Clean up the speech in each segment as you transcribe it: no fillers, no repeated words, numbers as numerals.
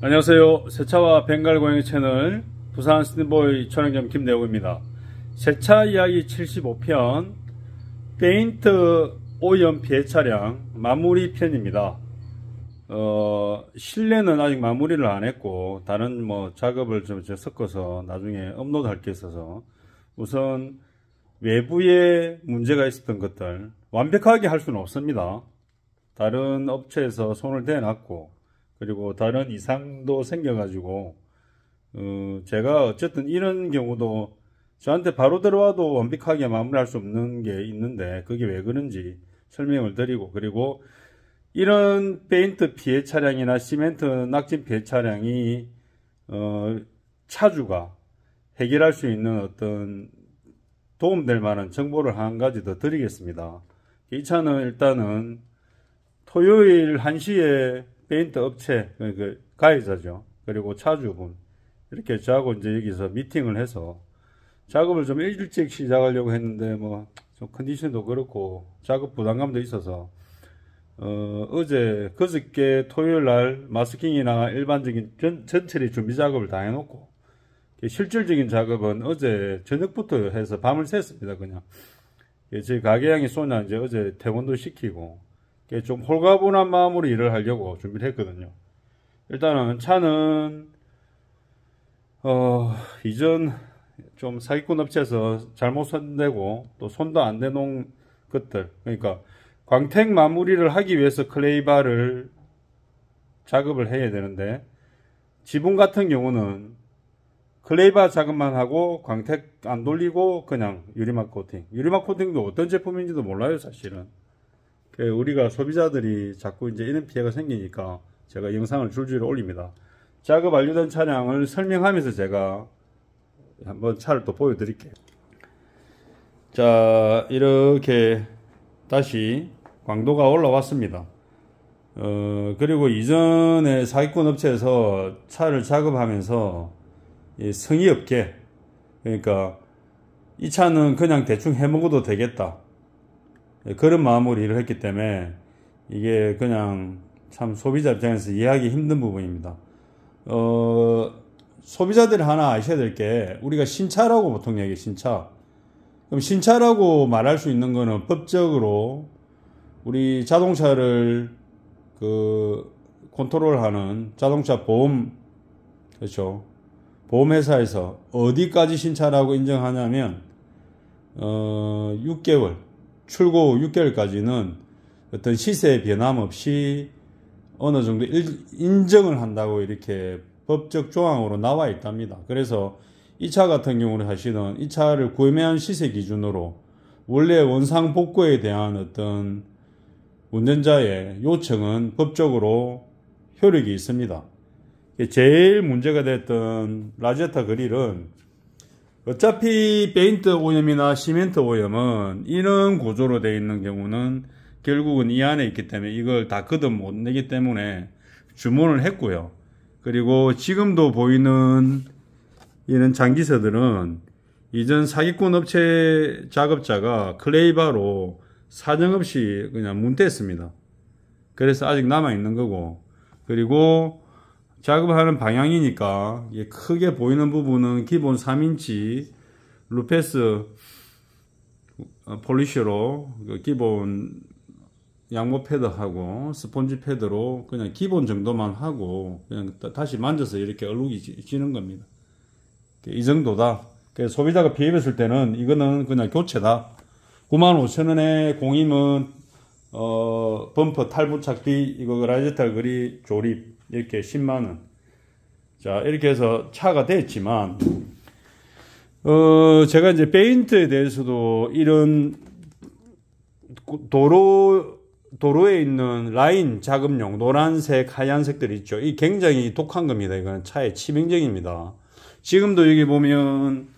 안녕하세요. 세차와 벵갈고양이 채널 부산 스탠보이 촬영점 김대호입니다. 세차 이야기 75편 페인트 오염 피해 차량 마무리 편입니다. 실내는 아직 마무리를 안 했고 다른 작업을 좀 섞어서 나중에 업로드 할 게 있어서 우선 외부에 문제가 있었던 것들 완벽하게 할 수는 없습니다. 다른 업체에서 손을 대놨고 그리고 다른 이상도 생겨가지고 제가 어쨌든 이런 경우도 저한테 바로 들어와도 완벽하게 마무리할 수 없는 게 있는데 그게 왜 그런지 설명을 드리고, 그리고 이런 페인트 피해 차량이나 시멘트 낙진 피해 차량이 차주가 해결할 수 있는 어떤 도움될 만한 정보를 한 가지 더 드리겠습니다. 이 차는 일단은 토요일 1시에 페인트 업체, 그 가해자죠. 그리고 차주분, 이렇게 저하고 이제 여기서 미팅을 해서 작업을 좀 일찍 시작하려고 했는데, 좀 컨디션도 그렇고, 작업 부담감도 있어서, 그저께 토요일 날 마스킹이나 일반적인 전처리 준비 작업을 다 해놓고, 실질적인 작업은 어제 저녁부터 해서 밤을 샜습니다, 그냥. 저희 가게양이 쏘냐, 이제 어제 퇴원도 시키고, 좀 홀가분한 마음으로 일을 하려고 준비를 했거든요. 일단은 차는 이전 좀 사기꾼 업체에서 잘못 손대고 또 손도 안 대놓은 것들, 그러니까 광택 마무리를 하기 위해서 클레이바를 작업을 해야 되는데 지붕 같은 경우는 클레이바 작업만 하고 광택 안 돌리고 그냥 유리막 코팅도 어떤 제품인지도 몰라요, 사실은. 우리가 소비자들이 자꾸 이제 이런 피해가 생기니까 제가 영상을 줄줄이 올립니다. 작업 완료된 차량을 설명하면서 제가 한번 차를 또 보여드릴게요. 자, 이렇게 다시 광도가 올라왔습니다. 그리고 이전에 사기꾼 업체에서 차를 작업하면서 성의 없게, 그러니까 이 차는 그냥 대충 해먹어도 되겠다, 그런 마음으로 일을 했기 때문에 이게 그냥 참 소비자 입장에서 이해하기 힘든 부분입니다. 소비자들이 하나 아셔야 될 게, 우리가 신차라고 보통 얘기해요, 신차. 그럼 신차라고 말할 수 있는 거는 법적으로 우리 자동차를 컨트롤하는 자동차 보험, 그렇죠, 보험회사에서 어디까지 신차라고 인정하냐면 6개월 출고 후 6개월까지는 어떤 시세 변함 없이 어느 정도 인정을 한다고 이렇게 법적 조항으로 나와 있답니다. 그래서 이 차 같은 경우는 사실은 이 차를 구매한 시세 기준으로 원래 원상 복구에 대한 어떤 운전자의 요청은 법적으로 효력이 있습니다. 제일 문제가 됐던 라제타 그릴은 어차피 페인트 오염이나 시멘트 오염은 이런 구조로 되어 있는 경우는 결국은 이 안에 있기 때문에 이걸 다 걷어 못 내기 때문에 주문을 했고요. 그리고 지금도 보이는 이런 장기서들은 이전 사기꾼 업체 작업자가 클레이바로 사정없이 그냥 문댔습니다. 그래서 아직 남아있는 거고, 그리고 작업하는 방향이니까 크게 보이는 부분은 기본 3인치 루페스 폴리셔로 기본 양모 패드하고 스폰지 패드로 그냥 기본 정도만 하고 그냥 다시 만져서 이렇게 얼룩이 지는 겁니다. 이 정도다. 소비자가 피해 입었을 때는 이거는 그냥 교체다. 95,000원에 공임은 범퍼 탈부착비, 이거 라제타 그리 조립 이렇게 10만원. 자, 이렇게 해서 차가 됐지만, 제가 이제 페인트에 대해서도 이런 도로에 있는 라인 작업용 노란색, 하얀색들 있죠. 이 굉장히 독한 겁니다. 이거는 차의 치명적입니다. 지금도 여기 보면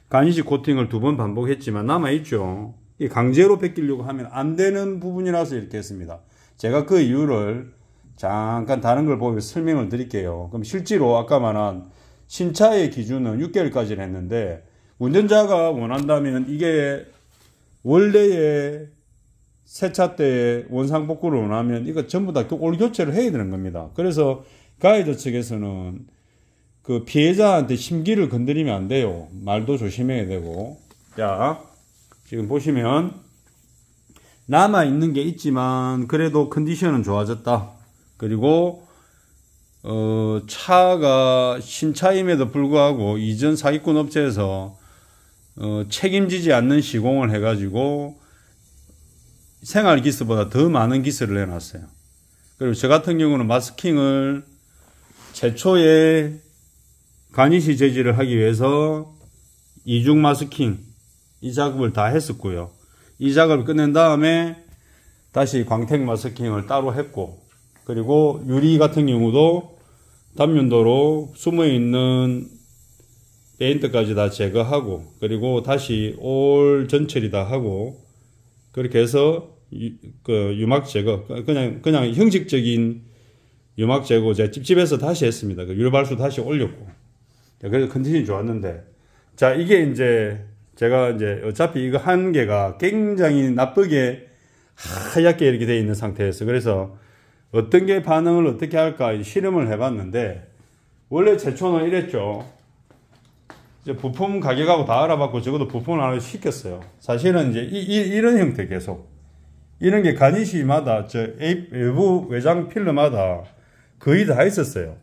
간이식 코팅을 2번 반복했지만 남아있죠. 이 강제로 벗기려고 하면 안 되는 부분이라서 이렇게 했습니다. 제가 그 이유를 잠깐 다른 걸 보면 설명을 드릴게요. 그럼 실제로 아까 말한 신차의 기준은 6개월까지는 했는데 운전자가 원한다면 이게 원래의 세차 때 원상복구를 원하면 이거 전부 다 올 교체를 해야 되는 겁니다. 그래서 가해자 측에서는 그 피해자한테 심기를 건드리면 안 돼요. 말도 조심해야 되고. 자, 지금 보시면 남아있는 게 있지만 그래도 컨디션은 좋아졌다. 그리고 차가 신차임에도 불구하고 이전 사기꾼 업체에서 책임지지 않는 시공을 해가지고 생활 기스보다 더 많은 기스를 내놨어요. 그리고 저 같은 경우는 마스킹을 최초에 가니시 재질을 하기 위해서 이중 마스킹 이 작업을 다 했었고요. 이 작업을 끝낸 다음에 다시 광택 마스킹을 따로 했고, 그리고 유리 같은 경우도 단면도로 숨어있는 페인트까지 다 제거하고, 그리고 다시 올 전처리 다 하고, 그렇게 해서 유막 제거, 그냥 형식적인 유막 제거 제가 찝찝해서 다시 했습니다. 유발수 다시 올렸고. 그래서 컨디션이 좋았는데, 자, 이게 이제 제가 이제 어차피 이거 한 개가 굉장히 나쁘게 하얗게 이렇게 되어 있는 상태였어요. 그래서 어떤 게 반응을 어떻게 할까 실험을 해봤는데, 원래 최초는 이랬죠. 이제 부품 가격하고 다 알아봤고 적어도 부품을 하나 시켰어요. 사실은 이제 이런 형태 계속 이런 게 가니시마다 외부 외장 필름마다 거의 다 있었어요.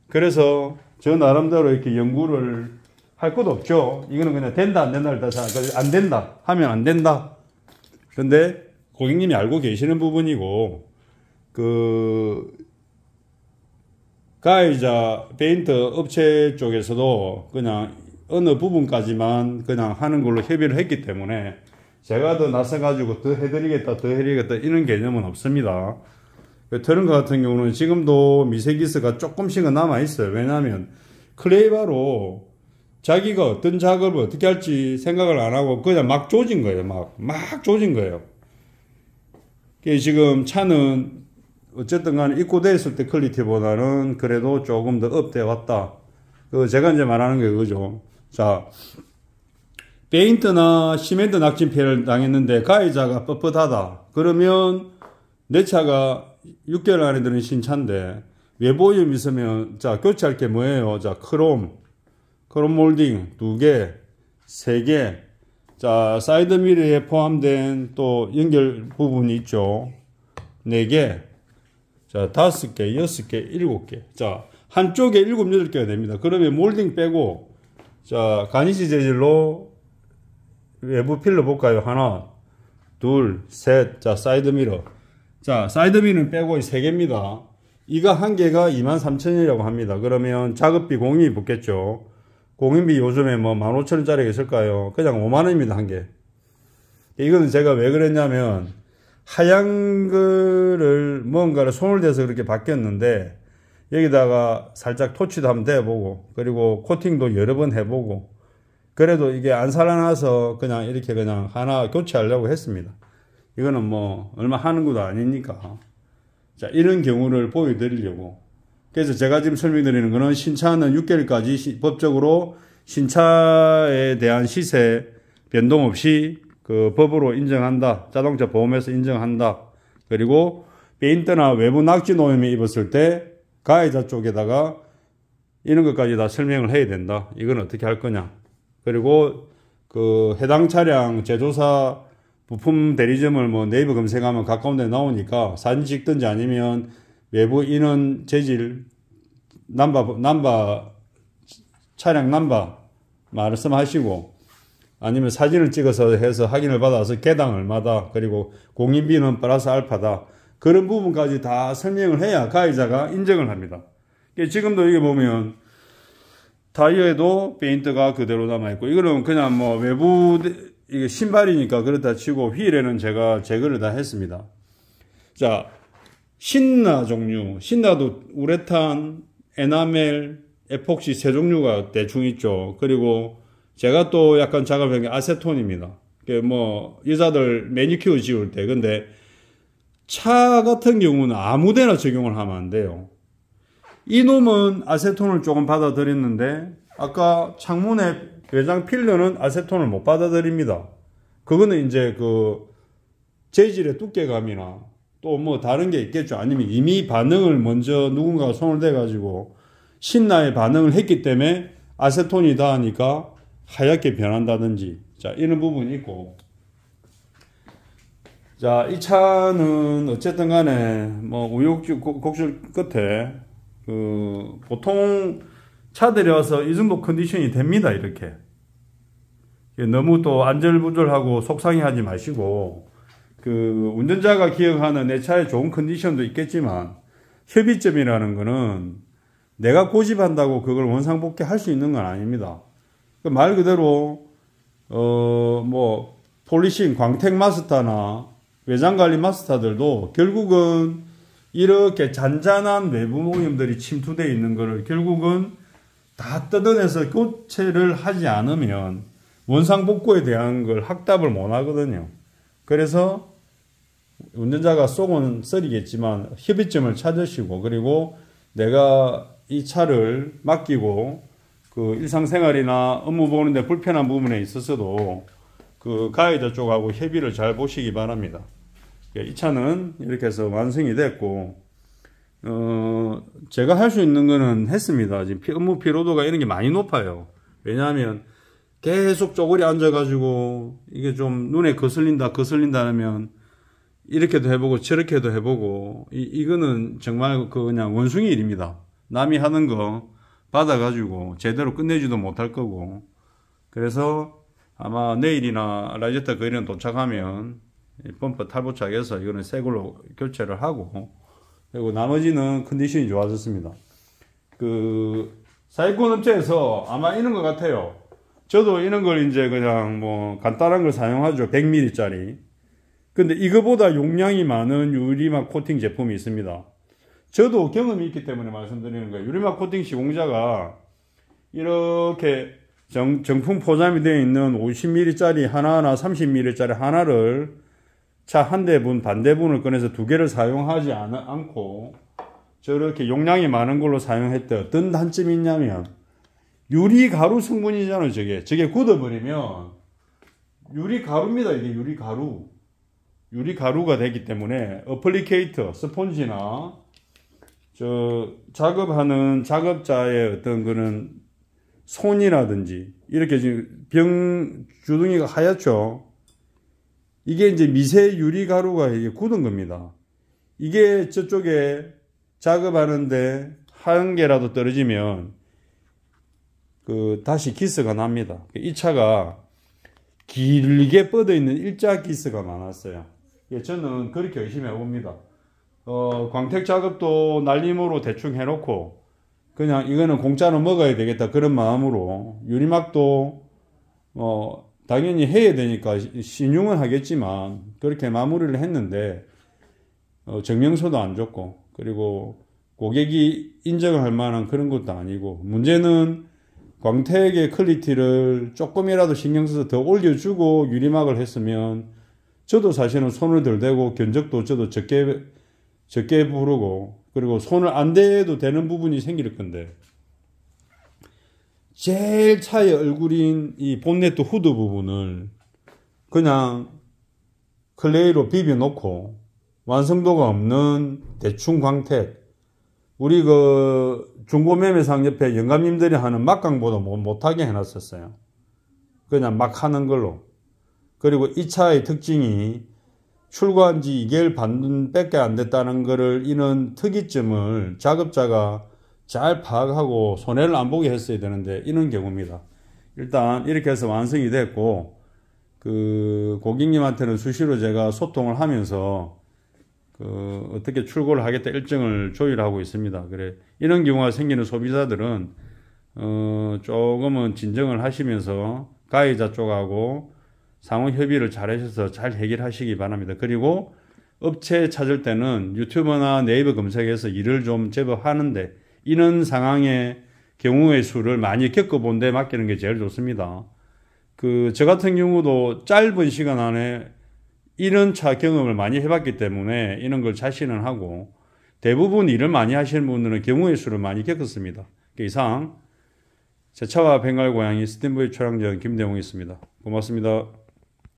그래서 저 나름대로 이렇게 연구를 할 것도 없죠. 이거는 그냥 된다 안 된다를 다 안 된다 하면 안 된다. 근데 고객님이 알고 계시는 부분이고, 가해자 페인트 업체 쪽에서도 그냥 어느 부분까지만 그냥 하는 걸로 협의를 했기 때문에 제가 더 나서가지고 더 해드리겠다 이런 개념은 없습니다. 트렁크 같은 경우는 지금도 미세기스가 조금씩은 남아있어요. 왜냐하면 클레이바로 자기가 어떤 작업을 어떻게 할지 생각을 안 하고 그냥 막 조진 거예요. 막 조진 거예요. 지금 차는 어쨌든 간에 입고되어 있을 때 퀄리티보다는 그래도 조금 더 업되어 왔다. 제가 이제 말하는 게 그거죠. 자, 페인트나 시멘트 낙진 피해를 당했는데 가해자가 뻣뻣하다. 그러면 내 차가 6개월 안에 드는 신차인데 외부 오염이 있으면, 자, 교체할 게 뭐예요? 자, 크롬 몰딩 2개, 3개, 자, 사이드 미러에 포함된 또 연결 부분이 있죠. 4개, 자, 5개, 6개, 7개. 자, 한쪽에 7, 8개가 됩니다. 그러면 몰딩 빼고, 자, 가니시 재질로 외부 필러 볼까요? 하나, 둘, 셋. 자, 사이드 미러. 자, 사이드 미러는 빼고 3개입니다. 이거 한 개가 23,000원이라고 합니다. 그러면 작업비 공임이 붙겠죠. 공임비 요즘에 뭐 15,000원짜리가 있을까요? 그냥 5만원입니다, 한 개. 이거는 제가 왜 그랬냐면, 하얀 거를 뭔가를 손을 대서 그렇게 바뀌었는데, 여기다가 살짝 토치도 한번 대보고, 그리고 코팅도 여러 번 해보고, 그래도 이게 안 살아나서 그냥 이렇게 그냥 하나 교체하려고 했습니다. 이거는 뭐 얼마 하는 것도 아니니까. 자, 이런 경우를 보여드리려고. 그래서 제가 지금 설명드리는 거는 신차는 6개월까지 법적으로 신차에 대한 시세 변동 없이 법으로 인정한다. 자동차 보험에서 인정한다. 그리고 페인트나 외부 낙진 오염이 입었을 때 가해자 쪽에다가 이런 것까지 다 설명을 해야 된다. 이건 어떻게 할 거냐. 그리고 해당 차량 제조사 부품 대리점을 뭐 네이버 검색하면 가까운 데 나오니까 사진 찍든지 아니면 외부 인원 재질 차량 넘버 말씀하시고, 아니면 사진을 찍어서 해서 확인을 받아서 개당 얼마다, 그리고 공인비는 플러스 알파다, 그런 부분까지 다 설명을 해야 가해자가 인정을 합니다. 지금도 이게 보면 타이어에도 페인트가 그대로 남아있고, 이거는 그냥 뭐 외부 이게 신발이니까 그렇다 치고 휠에는 제가 제거를 다 했습니다. 자, 신나 종류, 신나도 우레탄, 에나멜, 에폭시 세 종류가 대충 있죠. 그리고 제가 또 약간 작업한 게 아세톤입니다. 뭐 여자들 매니큐어 지울 때, 근데 차 같은 경우는 아무데나 적용을 하면 안 돼요. 이놈은 아세톤을 조금 받아들였는데, 아까 창문에 외장 필러는 아세톤을 못 받아들입니다. 그거는 이제 재질의 두께감이나 또 뭐 다른 게 있겠죠. 아니면 이미 반응을 먼저 누군가가 손을 대가지고 신나의 반응을 했기 때문에 아세톤이 닿으니까 하얗게 변한다든지, 자, 이런 부분이 있고. 자, 이 차는 어쨌든 간에 뭐 우여곡절 끝에 보통 차들이 와서 이 정도 컨디션이 됩니다. 이렇게 너무 또 안절부절하고 속상해하지 마시고, 운전자가 기억하는 내 차의 좋은 컨디션도 있겠지만 협의점이라는 거는 내가 고집한다고 그걸 원상복귀 할 수 있는 건 아닙니다. 말 그대로 뭐 폴리싱 광택 마스터나 외장관리 마스터들도 결국은 이렇게 잔잔한 외부 모임들이 침투되어 있는 거를 결국은 다 뜯어내서 교체를 하지 않으면 원상복구에 대한 걸 확답을 못 하거든요. 그래서 운전자가 속은 썰이겠지만 협의점을 찾으시고, 그리고 내가 이 차를 맡기고 일상생활이나 업무 보는데 불편한 부분에 있어서도 가해자 쪽하고 협의를 잘 보시기 바랍니다. 이 차는 이렇게 해서 완성이 됐고, 제가 할 수 있는 거는 했습니다. 지금 업무 피로도가 이런 게 많이 높아요. 왜냐하면 계속 쪼그리 앉아가지고 이게 좀 눈에 거슬린다 하면 이렇게도 해보고 저렇게도 해보고, 이거는 정말 그냥 원숭이 일입니다. 남이 하는 거 받아가지고 제대로 끝내지도 못할 거고. 그래서 아마 내일이나 라이제타 거리는 도착하면 범퍼 탈부착해서 이거는 새 걸로 교체를 하고, 그리고 나머지는 컨디션이 좋아졌습니다. 사기꾼 업체에서 아마 이런 것 같아요. 저도 이런 걸 이제 그냥 뭐 간단한 걸 사용하죠. 100ml짜리. 근데 이거보다 용량이 많은 유리막 코팅 제품이 있습니다. 저도 경험이 있기 때문에 말씀드리는 거예요. 유리막 코팅 시공자가 이렇게 정품 포장이 되어 있는 50ml짜리 하나나 30ml짜리 하나를 차 한 대분, 반대분을 꺼내서 두 개를 사용하지 않고 저렇게 용량이 많은 걸로 사용했대. 어떤 단점이 있냐면 유리가루 성분이잖아요. 저게 굳어버리면 유리가루입니다. 이게 유리가루가 되기 때문에 어플리케이터, 스폰지나 작업하는 작업자의 어떤 그런 손이라든지 이렇게 지금 주둥이가 하얗죠. 이게 이제 미세 유리가루가 이게 굳은 겁니다. 이게 저쪽에 작업하는데 한 개라도 떨어지면 다시 기스가 납니다. 이 차가 길게 뻗어 있는 일자 기스가 많았어요. 저는 그렇게 열심히 해봅니다. 광택 작업도 날림으로 대충 해놓고 그냥 이거는 공짜로 먹어야 되겠다 그런 마음으로, 유리막도 당연히 해야 되니까 신용은 하겠지만 그렇게 마무리를 했는데 정명서도 안 줬고, 그리고 고객이 인정할 만한 그런 것도 아니고, 문제는 광택의 퀄리티를 조금이라도 신경 써서 더 올려주고 유리막을 했으면 저도 사실은 손을 덜 대고 견적도 저도 적게 부르고, 그리고 손을 안 대도 되는 부분이 생길 건데, 제일 차의 얼굴인 이 본네트 후드 부분을 그냥 클레이로 비벼 놓고 완성도가 없는 대충 광택, 우리 중고매매상 옆에 영감님들이 하는 막강보다 못하게 해놨었어요. 그냥 막 하는 걸로. 그리고 이 차의 특징이 출고한 지 2개월 반밖에 안 됐다는 거를, 이런 특이점을 작업자가 잘 파악하고 손해를 안 보게 했어야 되는데 이런 경우입니다. 일단 이렇게 해서 완성이 됐고, 고객님한테는 수시로 제가 소통을 하면서 어떻게 출고를 하겠다 일정을 조율하고 있습니다. 그래, 이런 경우가 생기는 소비자들은 조금은 진정을 하시면서 가해자 쪽하고 상호 협의를 잘 하셔서 잘 해결하시기 바랍니다. 그리고 업체 찾을 때는 유튜브나 네이버 검색해서 일을 좀 제법 하는데, 이런 상황의 경우의 수를 많이 겪어본 데 맡기는 게 제일 좋습니다. 저 같은 경우도 짧은 시간 안에 이런 차 경험을 많이 해봤기 때문에 이런 걸 자신은 하고, 대부분 일을 많이 하시는 분들은 경우의 수를 많이 겪었습니다. 이상 제 차와 벵갈 고양이 스탠브이 촬영전 김대웅이었습니다. 고맙습니다.